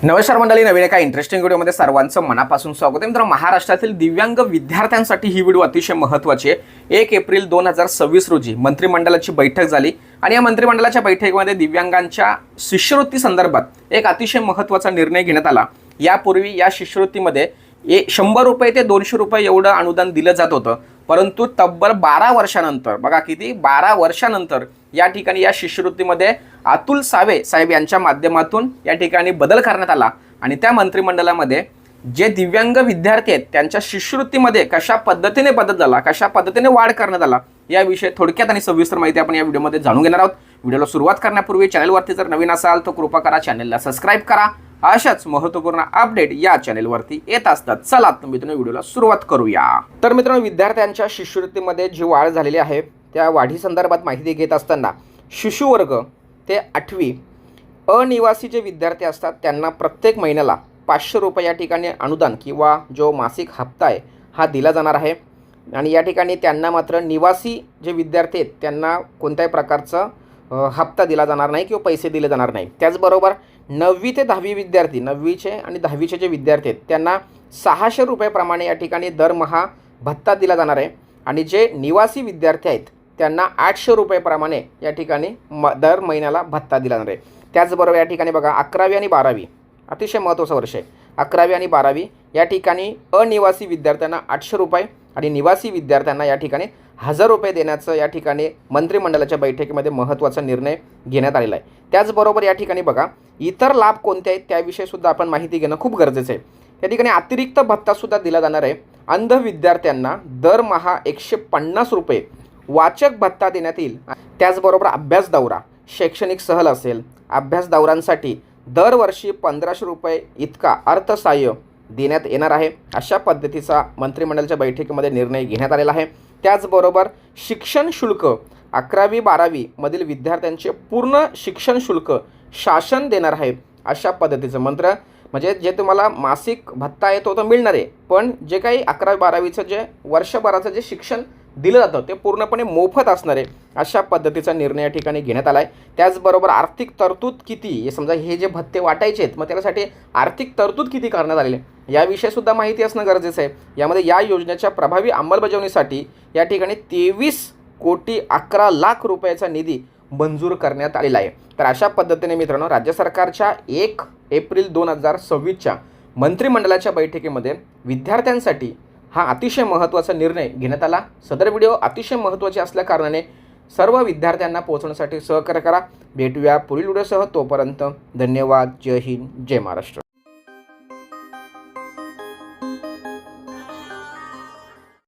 नमस्कार मंडळी, नवीन एका इंटरेस्टिंग व्हिडिओमध्ये सर्वांचं मनापासून स्वागत आहे. मित्र, महाराष्ट्रातील दिव्यांग विद्यार्थ्यांसाठी ही व्हिडिओ अतिशय महत्त्वाची आहे. 1 एप्रिल 2026 रोजी मंत्रिमंडळाची बैठक झाली आणि या मंत्रिमंडळाच्या बैठकीमध्ये दिव्यांगांच्या शिष्यवृत्ती संदर्भात एक अतिशय महत्त्वाचा निर्णय घेण्यात आला. यापूर्वी या शिष्यवृत्तीमध्ये 100 रुपये ते 200 रुपये एवढं अनुदान दिलं जात होतं, परंतु तब्बल 12 वर्षानंतर, बघा किती, 12 वर्षानंतर या ठिकाणी या शिष्यवृत्तीमध्ये अतुल सावे साहेब यांच्या माध्यमातून या ठिकाणी बदल करण्यात आला आणि त्या मंत्रिमंडळामध्ये जे दिव्यांग विद्यार्थी आहेत त्यांच्या शिष्यवृत्तीमध्ये कशा पद्धतीने बदल झाला, कशा पद्धतीने वाढ करण्यात आला, याविषयी थोडक्यात आणि सविस्तर माहिती आपण या व्हिडिओमध्ये जाणून घेणार आहोत. व्हिडिओला सुरुवात करण्यापूर्वी चॅनलवरती जर नवीन असाल तर कृपा करा चॅनलला सबस्क्राईब करा. अशाच महत्त्वपूर्ण अपडेट या चॅनलवरती येत असतात. चला मित्रांनो, व्हिडिओला सुरुवात करूया. तर मित्रांनो, विद्यार्थ्यांच्या शिष्यवृत्तीमध्ये जी वाढ झालेली आहे त्या वाढीसंदर्भात माहिती घेत असताना शिशुवर्ग ते 8वी अनिवासी जे विद्यार्थी असतात त्यांना प्रत्येक महिन्याला 500 रुपये या ठिकाणी अनुदान किंवा जो मासिक हप्ता आहे हा दिला जाणार आहे. आणि या ठिकाणी त्यांना मात्र निवासी जे विद्यार्थी आहेत त्यांना कोणत्याही प्रकारचा हप्ता दिला जाणार नाही किंवा पैसे दिले जाणार नाही. त्याचबरोबर 9वी ते 10वी विद्यार्थी, 9वीचे आणि 10वीचे जे विद्यार्थी आहेत त्यांना 600 रुपयेप्रमाणे या ठिकाणी दरमहा भत्ता दिला जाणार आहे. आणि जे निवासी विद्यार्थी आहेत त्यांना 800 रुपयेप्रमाणे या ठिकाणी दर महिन्याला भत्ता दिला जाणार आहे. त्याचबरोबर या ठिकाणी बघा, 11वी आणि 12वी अतिशय महत्त्वाचं वर्ष आहे. 11वी आणि 12वी या ठिकाणी अनिवासी विद्यार्थ्यांना 800 रुपये आणि निवासी विद्यार्थ्यांना या ठिकाणी 1000 रुपये देण्याचं या ठिकाणी मंत्रिमंडळाच्या बैठकीमध्ये महत्त्वाचा निर्णय घेण्यात आलेला आहे. त्याचबरोबर या ठिकाणी बघा, इतर लाभ कोणते आहेत त्याविषयी सुद्धा आपण माहिती घेणं खूप गरजेचं आहे. या ठिकाणी अतिरिक्त भत्तासुद्धा दिला जाणार आहे. अंध विद्यार्थ्यांना दरमहा 150 रुपये वाचक भत्ता देण्यात येईल. त्याचबरोबर अभ्यास दौरा, शैक्षणिक सहल असेल, अभ्यास दौऱ्यांसाठी दरवर्षी 1500 रुपये इतका अर्थसहाय्य देण्यात येणार आहे. अशा पद्धतीचा मंत्रिमंडळाच्या बैठकीमध्ये निर्णय घेण्यात आलेला आहे. त्याचबरोबर शिक्षण शुल्क 11वी 12वी मधील विद्यार्थ्यांचे पूर्ण शिक्षण शुल्क शासन देणार आहे. अशा पद्धतीचं म्हणजे जे तुम्हाला मासिक भत्ता आहे तो मिळणार आहे, पण जे काही 11वी 12वीचं जे वर्षभराचं जे शिक्षण दिलं जातं ते पूर्णपणे मोफत असणार आहे. अशा पद्धतीचा निर्णय या ठिकाणी घेण्यात आला आहे. त्याचबरोबर आर्थिक तरतूद किती, हे समजा हे जे भत्ते वाटायचे आहेत मग त्यासाठी आर्थिक तरतूद किती करण्यात आलेली आहे याविषयी सुद्धा माहिती असणं गरजेचं आहे. यामध्ये या योजनेच्या प्रभावी अंमलबजावणीसाठी या ठिकाणी 23,11,00,000 रुपयाचा निधी मंजूर करण्यात आलेला आहे. तर अशा पद्धतीने मित्रांनो, राज्य सरकारच्या 1 एप्रिल 2026च्या मंत्रिमंडळाच्या बैठकीमध्ये विद्यार्थ्यांसाठी हा अतिशय महत्त्वाचा निर्णय घेण्यात आला. सदर व्हिडिओ अतिशय महत्त्वाचे असल्या कारणाने सर्व विद्यार्थ्यांना पोहोचवण्यासाठी सहकार्य करा. भेटूया पुढील व्हिडिओसह. तोपर्यंत धन्यवाद. जय हिंद, जय महाराष्ट्र.